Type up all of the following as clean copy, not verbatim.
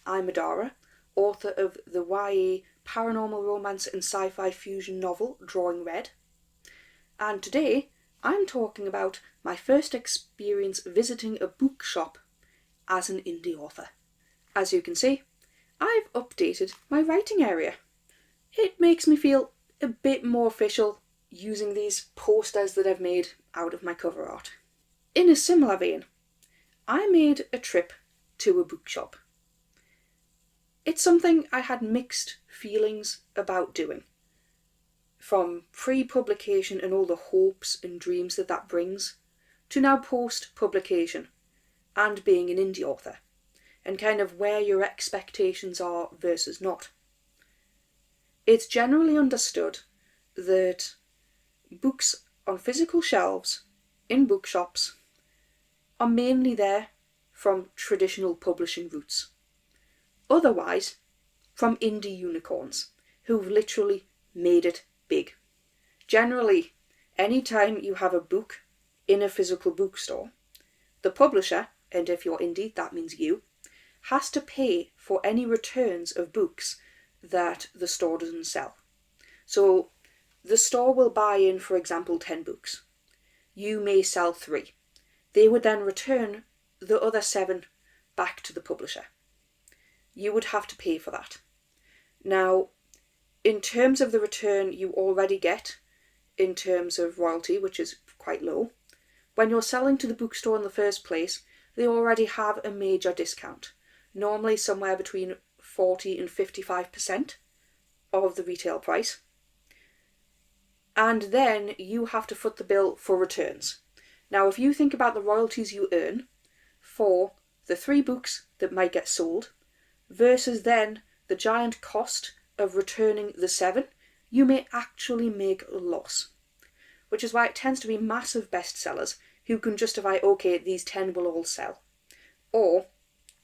I'm Adara, author of the YA paranormal romance and sci-fi fusion novel Drawing Red. And today I'm talking about my first experience visiting a bookshop as an indie author. As you can see, I've updated my writing area. It makes me feel a bit more official using these posters that I've made out of my cover art. In a similar vein, I made a trip to a bookshop. It's something I had mixed feelings about doing. From pre-publication and all the hopes and dreams that brings, to now post-publication and being an indie author, and kind of where your expectations are versus not. It's generally understood that books on physical shelves in bookshops are mainly there from traditional publishing routes. Otherwise, from indie unicorns who've literally made it big. Generally, anytime you have a book in a physical bookstore, the publisher, and if you're indie, that means you, has to pay for any returns of books that the store doesn't sell. So the store will buy in, for example, 10 books. You may sell 3. They would then return the other 7 back to the publisher. You would have to pay for that. Now, in terms of the return you already get, in terms of royalty, which is quite low, when you're selling to the bookstore in the first place, they already have a major discount, normally somewhere between 40 and 55% of the retail price. And then you have to foot the bill for returns. Now, if you think about the royalties you earn for the 3 books that might get sold, versus then the giant cost of returning the 7, you may actually make a loss. Which is why it tends to be massive bestsellers who can justify, okay, these 10 will all sell. Or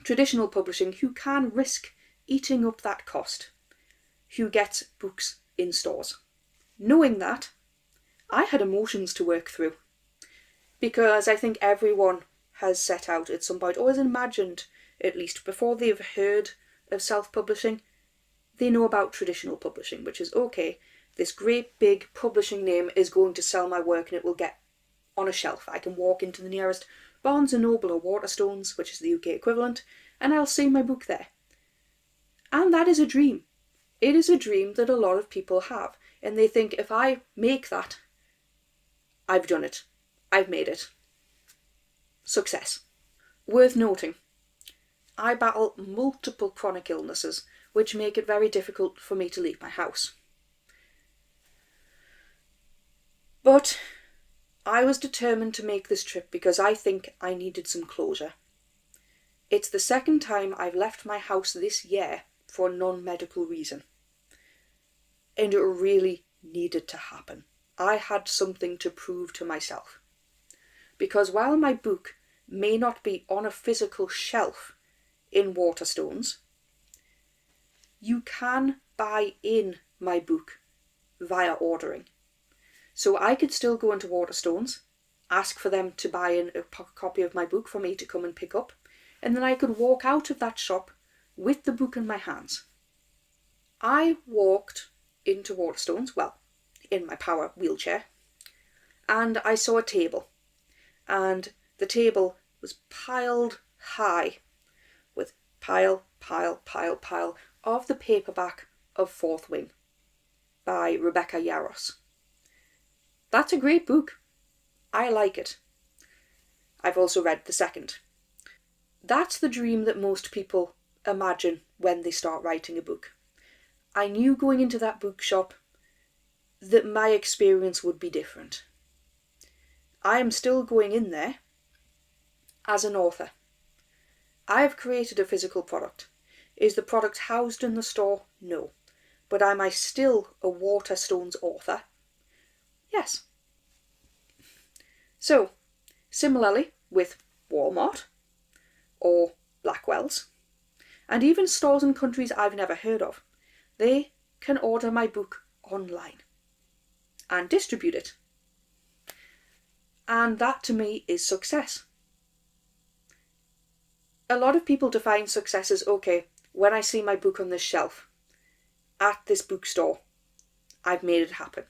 traditional publishing who can risk eating up that cost, who gets books in stores. Knowing that, I had emotions to work through. Because I think everyone has set out at some point, or has imagined, at least before they've heard of self-publishing, they know about traditional publishing, which is, okay, this great big publishing name is going to sell my work and it will get on a shelf. I can walk into the nearest Barnes & Noble or Waterstones, which is the UK equivalent, and I'll see my book there. And that is a dream. It is a dream that a lot of people have, and they think, if I make that, I've done it. I've made it. Success. Worth noting, I battle multiple chronic illnesses, which make it very difficult for me to leave my house. But I was determined to make this trip because I think I needed some closure. It's the second time I've left my house this year for a non-medical reason. And it really needed to happen. I had something to prove to myself. Because while my book may not be on a physical shelf in Waterstones, you can buy in my book via ordering. So I could still go into Waterstones, ask for them to buy in a copy of my book for me to come and pick up, and then I could walk out of that shop with the book in my hands. I walked into Waterstones, well, in my power wheelchair, and I saw a table, and the table was piled high with pile of the paperback of Fourth Wing by Rebecca Yarros. That's a great book. I like it. I've also read the second. That's the dream that most people imagine when they start writing a book. I knew going into that bookshop that my experience would be different. I am still going in there as an author. I have created a physical product. Is the product housed in the store? No. But am I still a Waterstones author? Yes. So, similarly with Walmart or Blackwell's, and even stores in countries I've never heard of, they can order my book online and distribute it. And that to me is success. A lot of people define success as, okay, when I see my book on this shelf at this bookstore, I've made it happen.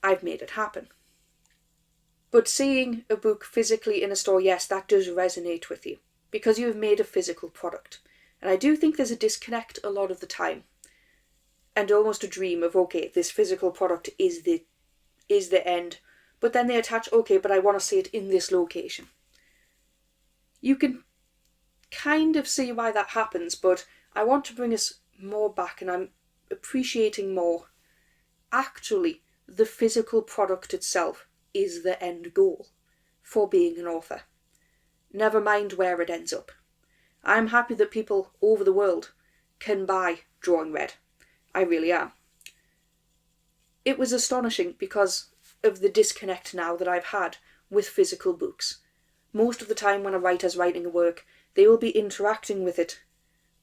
I've made it happen. But seeing a book physically in a store, yes, that does resonate with you because you have made a physical product. And I do think there's a disconnect a lot of the time and almost a dream of, okay, this physical product is the end. But then they attach, okay, but I want to see it in this location. You can kind of see why that happens, but I want to bring us more back, and I'm appreciating more. Actually, the physical product itself is the end goal for being an author. Never mind where it ends up. I'm happy that people over the world can buy Drawing Red. I really am. It was astonishing because of the disconnect now that I've had with physical books. Most of the time when a writer's writing a work, they will be interacting with it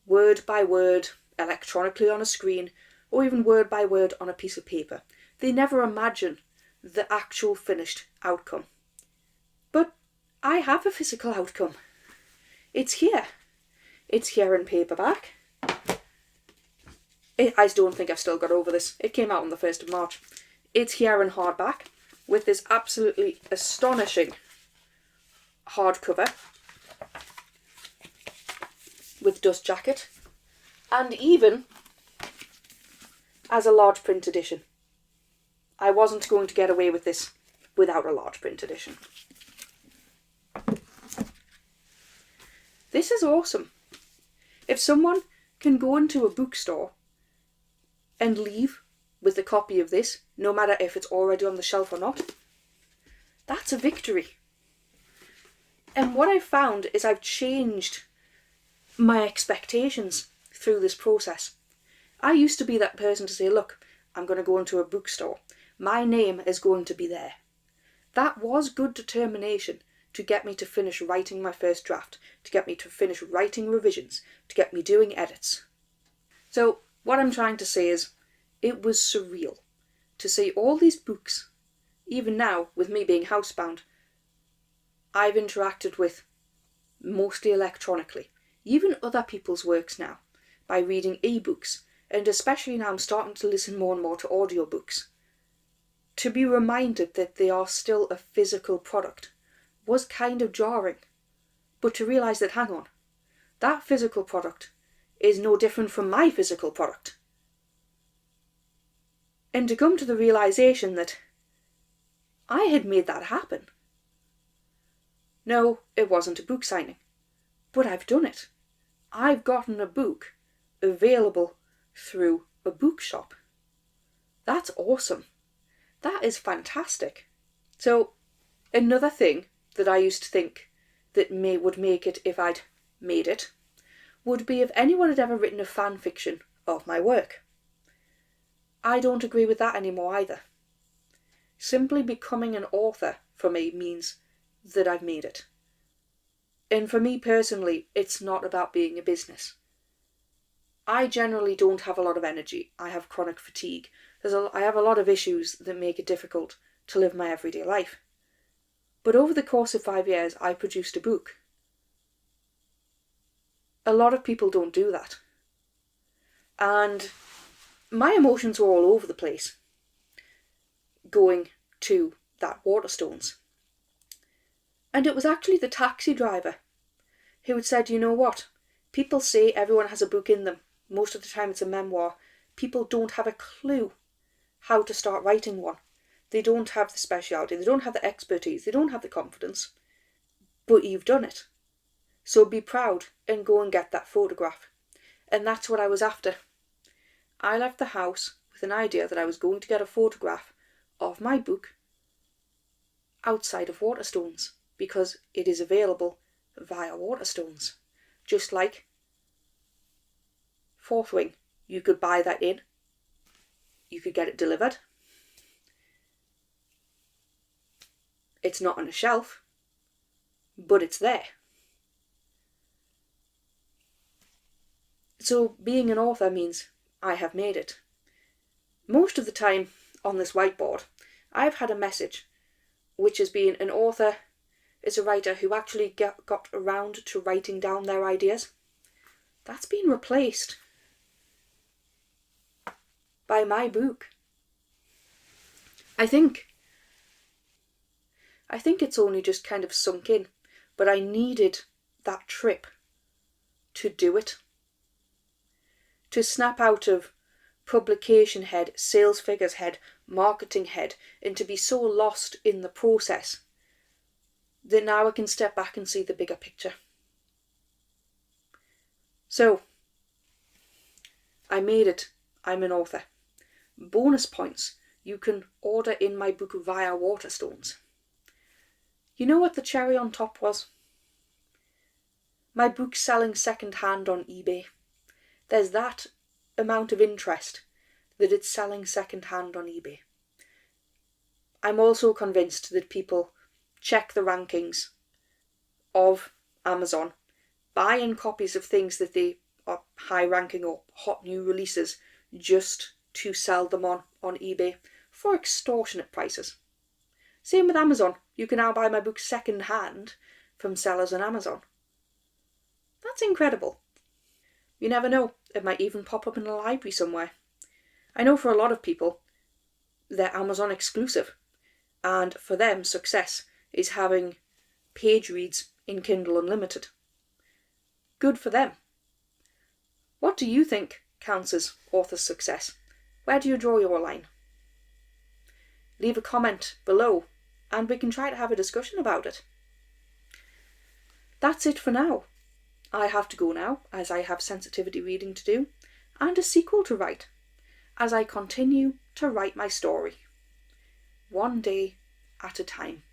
word by word, electronically on a screen, or even word by word on a piece of paper. They never imagine the actual finished outcome. But I have a physical outcome. It's here. It's here in paperback. I don't think I've still got over this. It came out on the 1st of March. It's here in hardback with this absolutely astonishing hardcover with dust jacket, and even as a large print edition. I wasn't going to get away with this without a large print edition. This is awesome. If someone can go into a bookstore and leave with a copy of this, no matter if it's already on the shelf or not, that's a victory. And what I've found is I've changed my expectations through this process. I used to be that person to say, look, I'm going to go into a bookstore. My name is going to be there. That was good determination to get me to finish writing my first draft, to get me to finish writing revisions, to get me doing edits. So what I'm trying to say is, it was surreal to see all these books. Even now, with me being housebound, I've interacted with mostly electronically, even other people's works now, by reading ebooks, and especially now I'm starting to listen more and more to audiobooks. To be reminded that they are still a physical product was kind of jarring, but to realise that, hang on, that physical product is no different from my physical product. And to come to the realisation that I had made that happen. No, it wasn't a book signing, but I've done it. I've gotten a book available through a bookshop. That's awesome. That is fantastic. So, another thing that I used to think that would make it if I'd made it would be if anyone had ever written a fan fiction of my work. I don't agree with that anymore either. Simply becoming an author for me means that I've made it. And for me personally, it's not about being a business. I generally don't have a lot of energy. I have chronic fatigue. I have a lot of issues that make it difficult to live my everyday life. But over the course of 5 years, I produced a book. A lot of people don't do that. And my emotions were all over the place going to that Waterstones. And it was actually the taxi driver who had said, you know what, people say everyone has a book in them. Most of the time it's a memoir. People don't have a clue how to start writing one. They don't have the speciality, they don't have the expertise, they don't have the confidence. But you've done it. So be proud and go and get that photograph. And that's what I was after. I left the house with an idea that I was going to get a photograph of my book outside of Waterstones, because it is available via Waterstones. Just like Fourth Wing, you could buy that in, you could get it delivered. It's not on a shelf, but it's there. So being an author means I have made it. Most of the time on this whiteboard, I've had a message, which has been an author is a writer who actually got around to writing down their ideas. that's been replaced by my book. I think it's only just kind of sunk in, but I needed that trip to do it. To snap out of publication head, sales figures head, marketing head, and to be so lost in the process that now I can step back and see the bigger picture. So, I made it. I'm an author. Bonus points. You can order in my book via Waterstones. You know what the cherry on top was? My book's selling second hand on eBay. There's that amount of interest that it's selling second hand on eBay. I'm also convinced that people check the rankings of Amazon, buying copies of things that they are high ranking or hot new releases just to sell them on eBay for extortionate prices. Same with Amazon. You can now buy my book second hand from sellers on Amazon. That's incredible. You never know, it might even pop up in a library somewhere. I know for a lot of people, they're Amazon exclusive, and for them, success is having page reads in Kindle Unlimited. Good for them. What do you think counts as author success? Where do you draw your line? Leave a comment below and we can try to have a discussion about it. That's it for now. I have to go now, as I have sensitivity reading to do, and a sequel to write, as I continue to write my story, one day at a time.